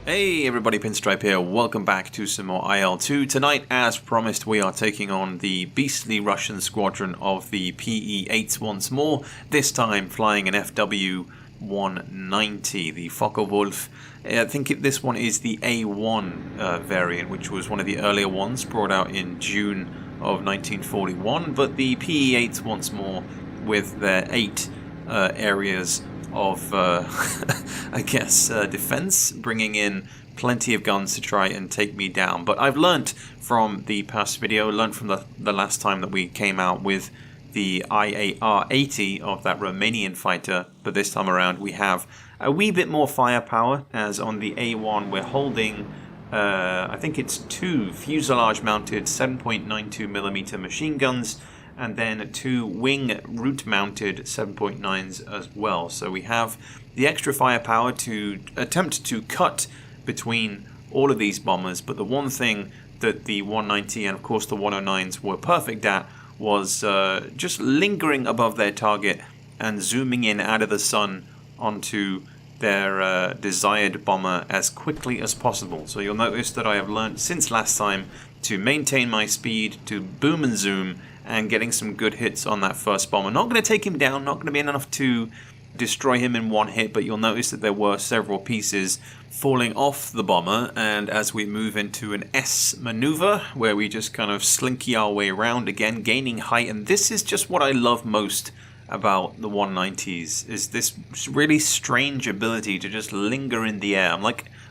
Hey everybody, Pinstripe here, welcome back to some more IL-2. Tonight, as promised, we are taking on the beastly Russian squadron of the Pe-8 once more, this time flying an FW-190, the Focke-Wulf. I think this one is the A1 variant, which was one of the earlier ones brought out in June of 1941, but the Pe-8 once more with their 8 areas of, I guess, defense, bringing in plenty of guns to try and take me down. But I've learnt from the past video, learnt from the last time that we came out with the IAR-80 of that Romanian fighter, but this time around we have a wee bit more firepower, as on the A1 we're holding, I think it's 2 fuselage-mounted 7.92mm machine guns, and then 2 wing root-mounted 7.9s as well. So we have the extra firepower to attempt to cut between all of these bombers, but the one thing that the 190 and of course the 109s were perfect at was just lingering above their target and zooming in out of the sun onto their desired bomber as quickly as possible. So you'll notice that I have learned since last time to maintain my speed, to boom and zoom, and getting some good hits on that first bomber. Not going to take him down, not going to be enough to destroy him in one hit, but you'll notice that there were several pieces falling off the bomber, and as we move into an S maneuver, where we just kind of slinky our way around again, gaining height, and this is just what I love most about the 190s, is this really strange ability to just linger in the air.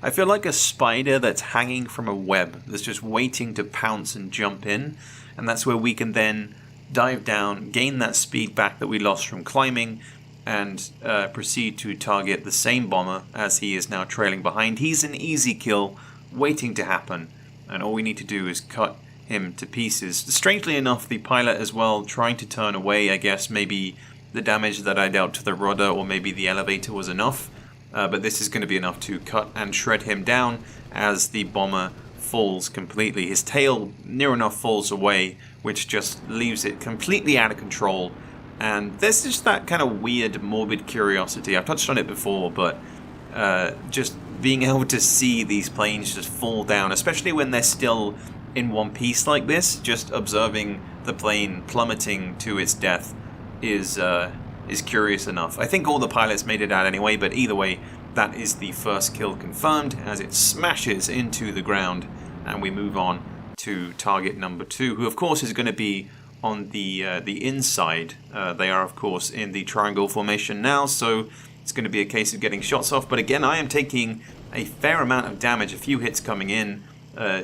I feel like a spider that's hanging from a web, that's just waiting to pounce and jump in. And that's where we can then dive down, gain that speed back that we lost from climbing, and proceed to target the same bomber as he is now trailing behind. He's an easy kill waiting to happen, and all we need to do is cut him to pieces. Strangely enough, the pilot as well, trying to turn away. I guess maybe the damage that I dealt to the rudder or maybe the elevator was enough, but this is going to be enough to cut and shred him down as the bomber falls completely. His tail near enough falls away, which just leaves it completely out of control. And there's just that kind of weird, morbid curiosity. I've touched on it before, but just being able to see these planes just fall down, especially when they're still in one piece like this, just observing the plane plummeting to its death is curious enough. I think all the pilots made it out anyway, but either way, that is the first kill confirmed as it smashes into the ground, and we move on to target number 2, who of course is going to be on the inside. They are of course in the triangle formation now, so it's going to be a case of getting shots off. But again, I am taking a fair amount of damage, a few hits coming in.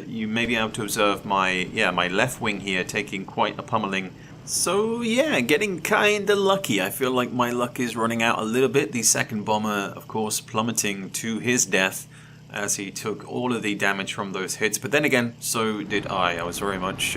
You may be able to observe my left wing here taking quite a pummeling. So yeah, getting kinda lucky. I feel like my luck is running out a little bit. The second bomber, of course, plummeting to his death as he took all of the damage from those hits. But then again, so did I. I was very much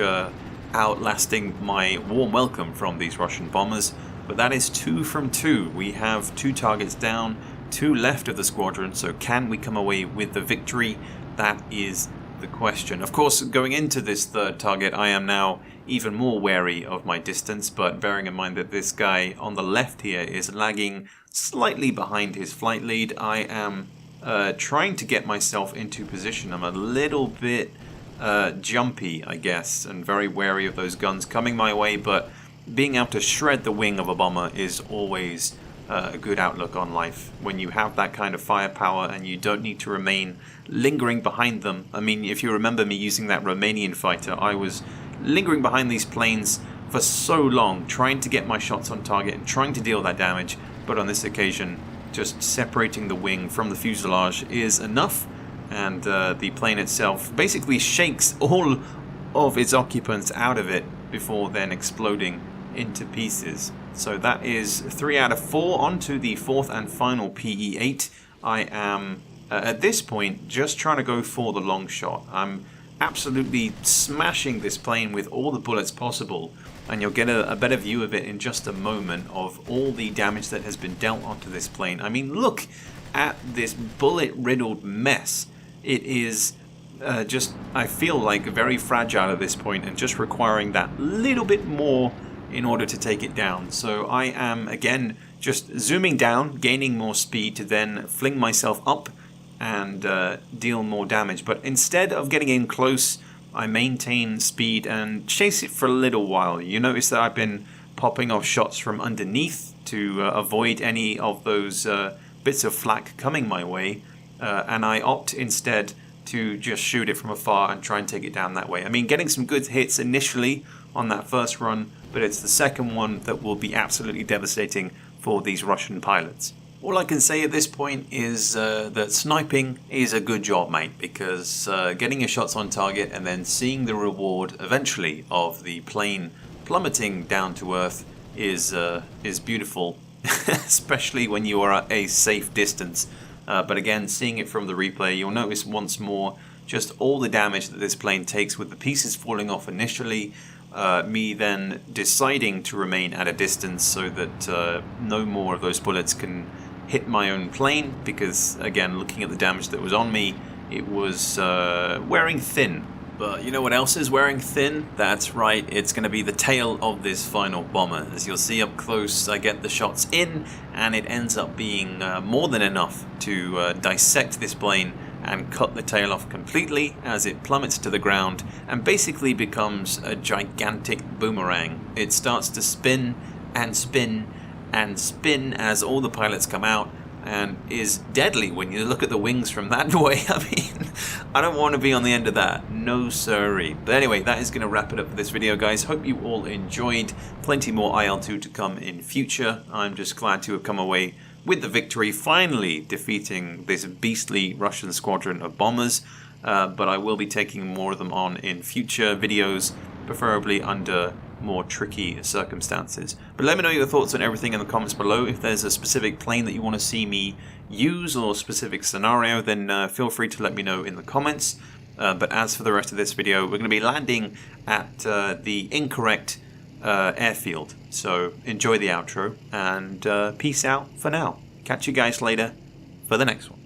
outlasting my warm welcome from these Russian bombers. But that is 2 from 2. We have 2 targets down, 2 left of the squadron. So can we come away with the victory? That is the question. Of course, going into this third target, I am now even more wary of my distance, but bearing in mind that this guy on the left here is lagging slightly behind his flight lead, I am trying to get myself into position. I'm a little bit jumpy, I guess, and very wary of those guns coming my way, but being able to shred the wing of a bomber is always a good outlook on life. When you have that kind of firepower and you don't need to remain lingering behind them. I mean, if you remember me using that Romanian fighter, I was lingering behind these planes for so long, trying to get my shots on target and trying to deal that damage, but on this occasion, just separating the wing from the fuselage is enough, and the plane itself basically shakes all of its occupants out of it before then exploding into pieces. So that is 3 out of 4 onto the 4th and final Pe-8. I am at this point just trying to go for the long shot. I'm absolutely smashing this plane with all the bullets possible, and you'll get a better view of it in just a moment of all the damage that has been dealt onto this plane. I mean, look at this bullet-riddled mess. It is just, I feel like, very fragile at this point and just requiring that little bit more in order to take it down. So I am, again, just zooming down, gaining more speed to then fling myself up and deal more damage. But instead of getting in close, I maintain speed and chase it for a little while. You notice that I've been popping off shots from underneath to avoid any of those bits of flak coming my way, and I opt instead to just shoot it from afar and try and take it down that way. I mean, getting some good hits initially on that first run, but it's the second one that will be absolutely devastating for these Russian pilots. All I can say at this point is that sniping is a good job, mate, because getting your shots on target and then seeing the reward eventually of the plane plummeting down to earth is beautiful, especially when you are at a safe distance. But again, seeing it from the replay, you'll notice once more just all the damage that this plane takes with the pieces falling off initially, me then deciding to remain at a distance so that no more of those bullets can hit my own plane, because again, looking at the damage that was on me, it was wearing thin. But you know what else is wearing thin? That's right, it's going to be the tail of this final bomber. As you'll see up close, I get the shots in, and it ends up being more than enough to dissect this plane and cut the tail off completely as it plummets to the ground and basically becomes a gigantic boomerang. It starts to spin and spin and spin as all the pilots come out, and is deadly when you look at the wings from that way. I mean, I don't want to be on the end of that. No siree. But anyway, that is going to wrap it up for this video, guys. Hope you all enjoyed. Plenty more IL-2 to come in future. I'm just glad to have come away with the victory, finally defeating this beastly Russian squadron of bombers. But I will be taking more of them on in future videos, preferably under more tricky circumstances. But let me know your thoughts on everything in the comments below. If there's a specific plane that you want to see me use or a specific scenario, then feel free to let me know in the comments. But as for the rest of this video, we're going to be landing at the incorrect airfield. So enjoy the outro, and peace out for now. Catch you guys later for the next one.